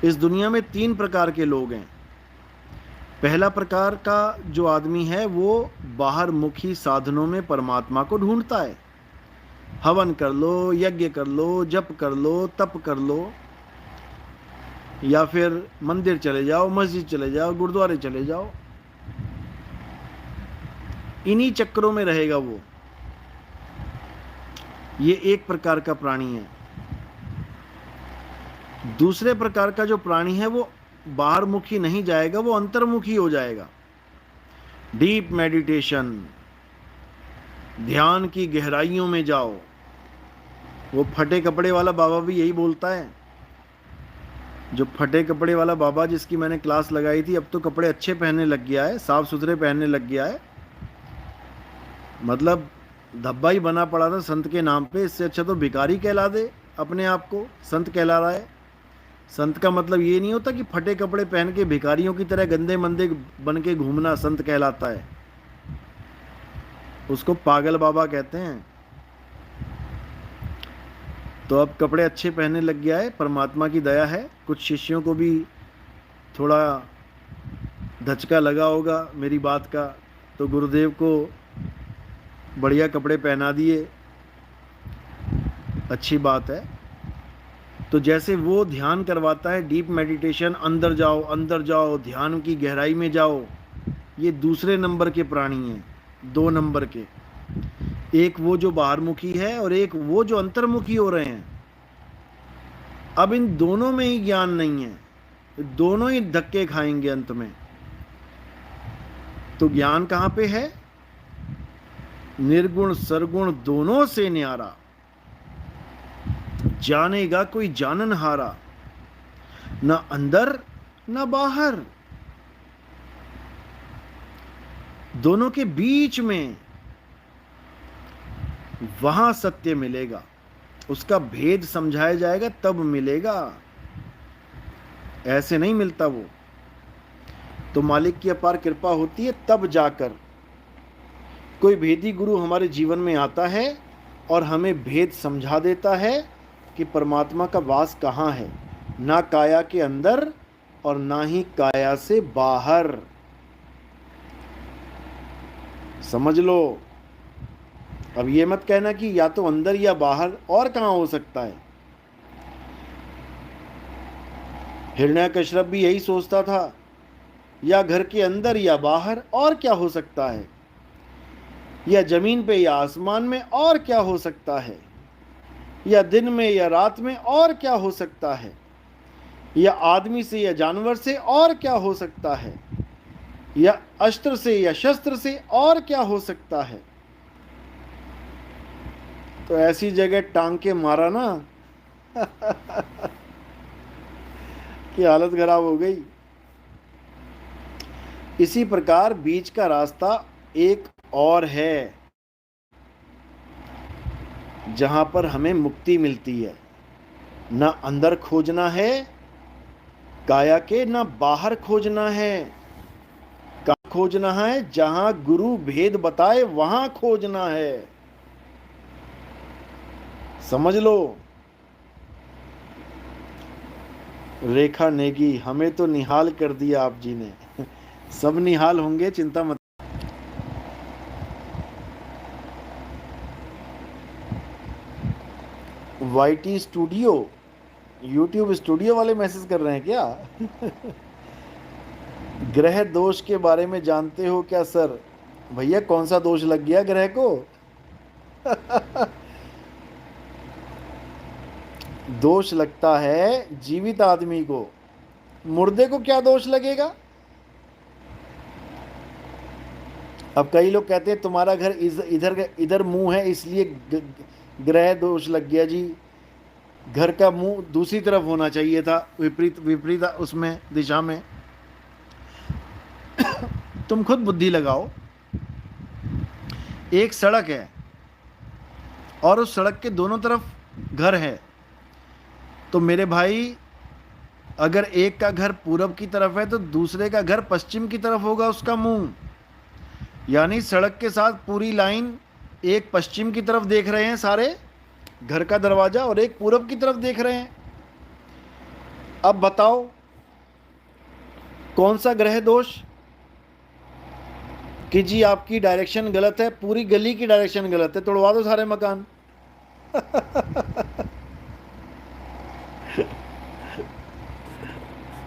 इस दुनिया में 3 प्रकार के लोग हैं। पहला प्रकार का जो आदमी है वो बाहर मुखी साधनों में परमात्मा को ढूंढता है। हवन कर लो, यज्ञ कर लो, जप कर लो, तप कर लो, या फिर मंदिर चले जाओ, मस्जिद चले जाओ, गुरुद्वारे चले जाओ, इन्हीं चक्करों में रहेगा वो। ये एक प्रकार का प्राणी है। दूसरे प्रकार का जो प्राणी है वो बाहर मुखी नहीं जाएगा, वो अंतर्मुखी हो जाएगा। डीप मेडिटेशन, ध्यान की गहराइयों में जाओ। वो फटे कपड़े वाला बाबा भी यही बोलता है। जो फटे कपड़े वाला बाबा जिसकी मैंने क्लास लगाई थी, अब तो कपड़े अच्छे पहनने लग गया है, साफ सुथरे पहनने लग गया है। मतलब धब्बा ही बना पड़ा था संत के नाम पे। इससे अच्छा तो भिखारी कहला दे, अपने आप को संत कहला रहा है। संत का मतलब ये नहीं होता कि फटे कपड़े पहन के भिखारियों की तरह गंदे मंदे बन के घूमना संत कहलाता है। उसको पागल बाबा कहते हैं। तो अब कपड़े अच्छे पहनने लग गया है, परमात्मा की दया है। कुछ शिष्यों को भी थोड़ा धचका लगा होगा मेरी बात का, तो गुरुदेव को बढ़िया कपड़े पहना दिए, अच्छी बात है। तो जैसे वो ध्यान करवाता है, डीप मेडिटेशन, अंदर जाओ अंदर जाओ, ध्यान की गहराई में जाओ, ये दूसरे नंबर के प्राणी हैं, 2 नंबर के। एक वो जो बाहरमुखी है और एक वो जो अंतर्मुखी हो रहे हैं। अब इन दोनों में ही ज्ञान नहीं है, दोनों ही धक्के खाएंगे अंत में। तो ज्ञान कहाँ पे है? निर्गुण सरगुण दोनों से न्यारा, जानेगा कोई जाननहारा, न अंदर न बाहर, दोनों के बीच में वहां सत्य मिलेगा। उसका भेद समझाया जाएगा तब मिलेगा, ऐसे नहीं मिलता वो। तो मालिक की अपार कृपा होती है तब जाकर कोई भेदी गुरु हमारे जीवन में आता है और हमें भेद समझा देता है कि परमात्मा का वास कहाँ है। ना काया के अंदर और ना ही काया से बाहर। समझ लो। अब ये मत कहना कि या तो अंदर या बाहर, और कहाँ हो सकता है। हिरण्यकश्यप भी यही सोचता था, या घर के अंदर या बाहर, और क्या हो सकता है, या जमीन पे या आसमान में, और क्या हो सकता है, या दिन में या रात में, और क्या हो सकता है, या आदमी से या जानवर से, और क्या हो सकता है, या अस्त्र से या शस्त्र से, और क्या हो सकता है। तो ऐसी जगह टांग के मारा ना कि हालत खराब हो गई। इसी प्रकार बीच का रास्ता एक और है, जहां पर हमें मुक्ति मिलती है। न अंदर खोजना है काया के, न बाहर खोजना है। कहाँ खोजना है? जहां गुरु भेद बताए वहां खोजना है। समझ लो। रेखा नेगी, हमें तो निहाल कर दिया आप जी ने। सब निहाल होंगे, चिंता मत। वाईटी स्टूडियो, यूट्यूब स्टूडियो वाले मैसेज कर रहे हैं क्या? ग्रह दोष के बारे में जानते हो क्या सर? भैया कौन सा दोष लग गया ग्रह को? दोष लगता है जीवित आदमी को, मुर्दे को क्या दोष लगेगा? अब कई लोग कहते हैं तुम्हारा घर इधर इधर मुंह है इसलिए ग्रह दोष लग गया जी। घर का मुंह दूसरी तरफ होना चाहिए था, विपरीत विपरीत उसमें दिशा में। तुम खुद बुद्धि लगाओ। एक सड़क है और उस सड़क के दोनों तरफ घर है, तो मेरे भाई अगर एक का घर पूरब की तरफ है तो दूसरे का घर पश्चिम की तरफ होगा, उसका मुंह। यानी सड़क के साथ पूरी लाइन एक पश्चिम की तरफ देख रहे हैं सारे घर का दरवाजा, और एक पूरब की तरफ देख रहे हैं। अब बताओ कौन सा ग्रह दोष कि जी आपकी डायरेक्शन गलत है, पूरी गली की डायरेक्शन गलत है, तोड़वा दो सारे मकान।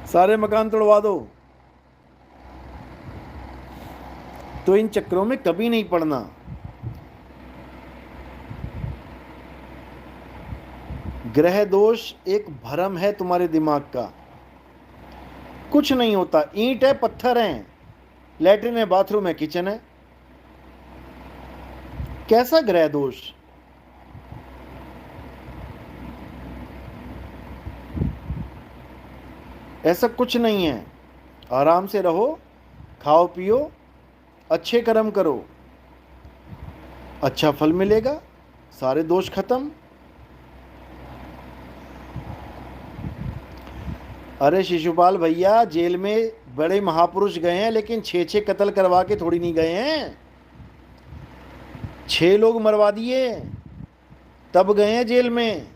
सारे मकान तोड़वा दो। तो इन चक्रों में कभी नहीं पड़ना। ग्रह दोष एक भ्रम है तुम्हारे दिमाग का, कुछ नहीं होता। ईंट है, पत्थर है, लैट्रिन है, बाथरूम है, किचन है, कैसा ग्रह दोष? ऐसा कुछ नहीं है। आराम से रहो, खाओ पियो, अच्छे कर्म करो, अच्छा फल मिलेगा, सारे दोष खत्म। अरे शिशुपाल भैया, जेल में बड़े महापुरुष गए हैं, लेकिन 6-6 कत्ल करवा के थोड़ी नहीं गए हैं। 6 लोग मरवा दिए तब गए हैं जेल में,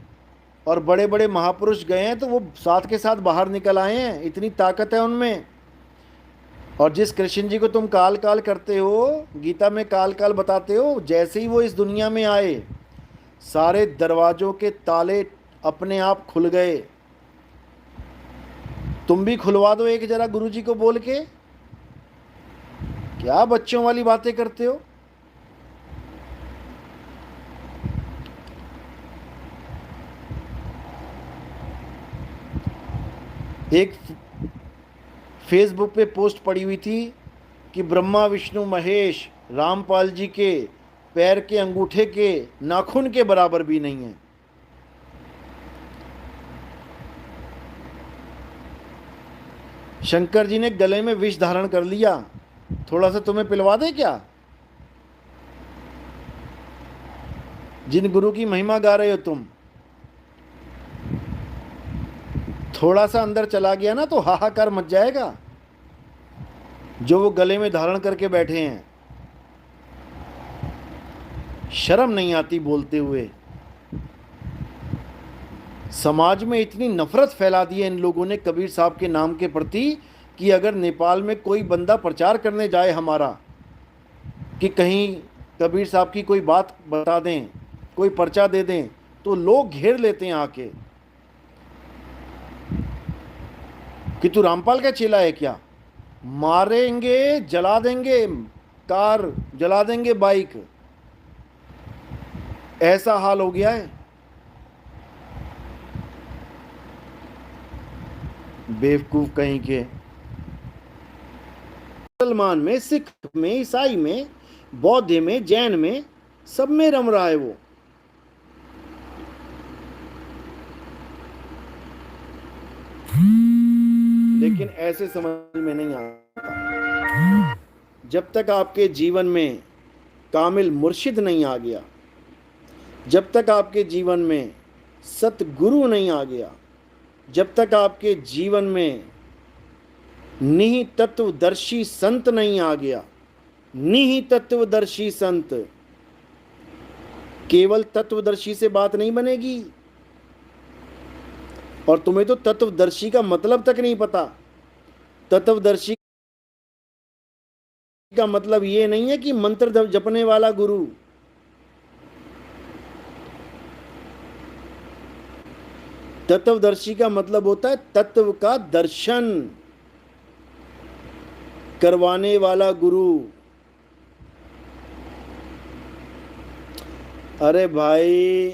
और बड़े बड़े महापुरुष गए हैं तो वो साथ के साथ बाहर निकल आए हैं। इतनी ताकत है उनमें। और जिस कृष्ण जी को तुम काल काल करते हो, गीता में काल काल बताते हो, जैसे ही वो इस दुनिया में आए, सारे दरवाजों के ताले अपने आप खुल गए। तुम भी खुलवा दो एक जरा गुरु जी को बोल के। क्या बच्चों वाली बातें करते हो? एक फेसबुक पे पोस्ट पड़ी हुई थी कि ब्रह्मा विष्णु महेश रामपाल जी के पैर के अंगूठे के नाखून के बराबर भी नहीं है। शंकर जी ने गले में विष धारण कर लिया, थोड़ा सा तुम्हें पिलवा दे क्या? जिन गुरु की महिमा गा रहे हो तुम, थोड़ा सा अंदर चला गया ना तो हाहाकार मच जाएगा। जो वो गले में धारण करके बैठे हैं, शर्म नहीं आती बोलते हुए। समाज में इतनी नफरत फैला दी है इन लोगों ने कबीर साहब के नाम के प्रति कि अगर नेपाल में कोई बंदा प्रचार करने जाए हमारा कि कहीं कबीर साहब की कोई बात बता दें, कोई पर्चा दे दें, तो लोग घेर लेते हैं आके कि तू रामपाल का चेला है क्या? मारेंगे, जला देंगे, कार जला देंगे, बाइक। ऐसा हाल हो गया है। बेवकूफ कहीं के। मुसलमान में, सिख में, ईसाई में, बौद्ध में, जैन में, सब में रम रहा है वो। लेकिन ऐसे समझ में नहीं आता। जब तक आपके जीवन में कामिल मुर्शिद नहीं आ गया, जब तक आपके जीवन में सतगुरु नहीं आ गया, जब तक आपके जीवन में निहि तत्वदर्शी संत नहीं आ गया, निहि तत्वदर्शी संत, केवल तत्वदर्शी से बात नहीं बनेगी। और तुम्हें तो तत्वदर्शी का मतलब तक नहीं पता। तत्वदर्शी का मतलब ये नहीं है कि मंत्र जपने वाला गुरु। तत्वदर्शी का मतलब होता है तत्व का दर्शन करवाने वाला गुरु। अरे भाई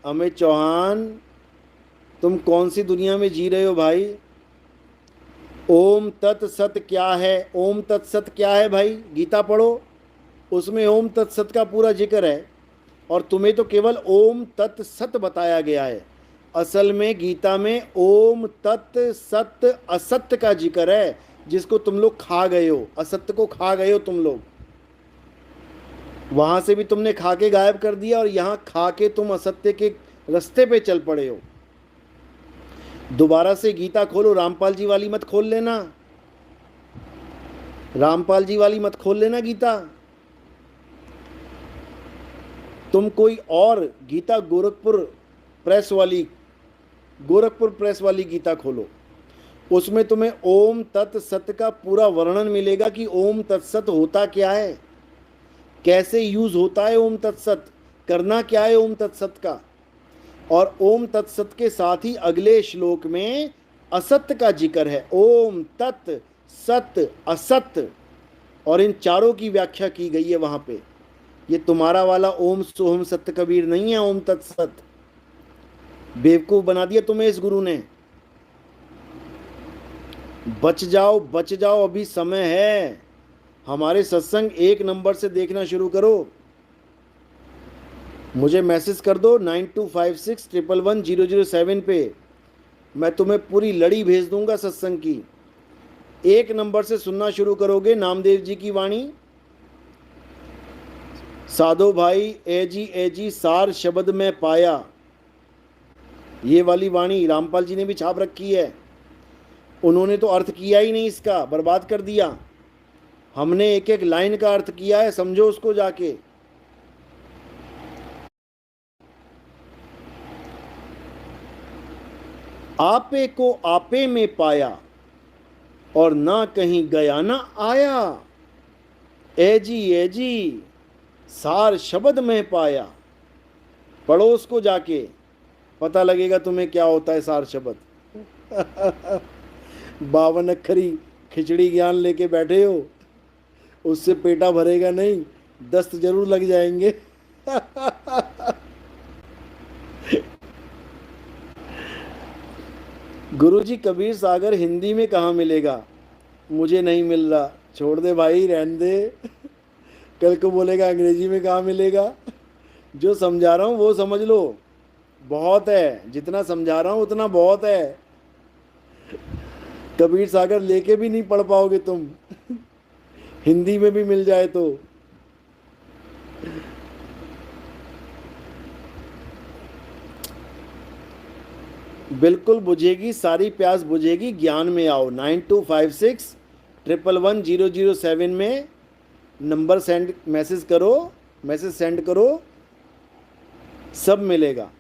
अमित चौहान, तुम कौन सी दुनिया में जी रहे हो भाई? ओम तत्सत क्या है? ओम तत्सत क्या है भाई? गीता पढ़ो, उसमें ओम तत्सत का पूरा जिक्र है। और तुम्हें तो केवल ओम तत्सत बताया गया है। असल में गीता में ओम तत्सत असत्य का जिक्र है, जिसको तुम लोग खा गए हो। असत्य को खा गए हो तुम लोग। वहां से भी तुमने खा के गायब कर दिया, और यहां खा के तुम असत्य के रास्ते पे चल पड़े हो। दोबारा से गीता खोलो, रामपाल जी वाली मत खोल लेना, रामपाल जी वाली मत खोल लेना गीता। तुम कोई और गीता गोरखपुर प्रेस वाली गीता खोलो। उसमें तुम्हें ओम तत् सत का पूरा वर्णन मिलेगा कि ओम तत्सत होता क्या है, कैसे यूज होता है ओम तत्सत, करना क्या है ओम तत्सत का। और ओम तत्सत के साथ ही अगले श्लोक में असत्य का जिक्र है, ओम तत् सत असत्य, और इन चारों की व्याख्या की गई है वहां पे। ये तुम्हारा वाला ओम सोहम सत्य कबीर नहीं है ओम तत्सत, बेवकूफ बना दिया तुम्हें इस गुरु ने। बच जाओ बच जाओ, अभी समय है। हमारे सत्संग 1 नंबर से देखना शुरू करो। मुझे मैसेज कर दो 9256111007 पे, मैं तुम्हें पूरी लड़ी भेज दूंगा सत्संग की। 1 नंबर से सुनना शुरू करोगे नामदेव जी की वाणी, साधो भाई ए जी सार शब्द में पाया, ये वाली वाणी रामपाल जी ने भी छाप रखी है। उन्होंने तो अर्थ किया ही नहीं, इसका बर्बाद कर दिया। हमने एक एक लाइन का अर्थ किया है, समझो उसको जाके। आपे को आपे में पाया और ना कहीं गया ना आया, ए जी सार शब्द में पाया। पढ़ो उसको जाके, पता लगेगा तुम्हें क्या होता है सार शब्द। 52 अक्षरी खिचड़ी ज्ञान लेके बैठे हो, उससे पेटा भरेगा नहीं, दस्त जरूर लग जाएंगे। गुरुजी कबीर सागर हिंदी में कहाँ मिलेगा? मुझे नहीं मिल रहा, छोड़ दे भाई, रहने दे। कल को बोलेगा अंग्रेजी में कहाँ मिलेगा। जो समझा रहा हूँ वो समझ लो, बहुत है, जितना समझा रहा हूँ उतना बहुत है। कबीर सागर लेके भी नहीं पढ़ पाओगे तुम, हिंदी में भी मिल जाए तो। बिल्कुल बुझेगी, सारी प्यास बुझेगी, ज्ञान में आओ। 9256111007 में नंबर सेंड, मैसेज करो, मैसेज सेंड करो, सब मिलेगा।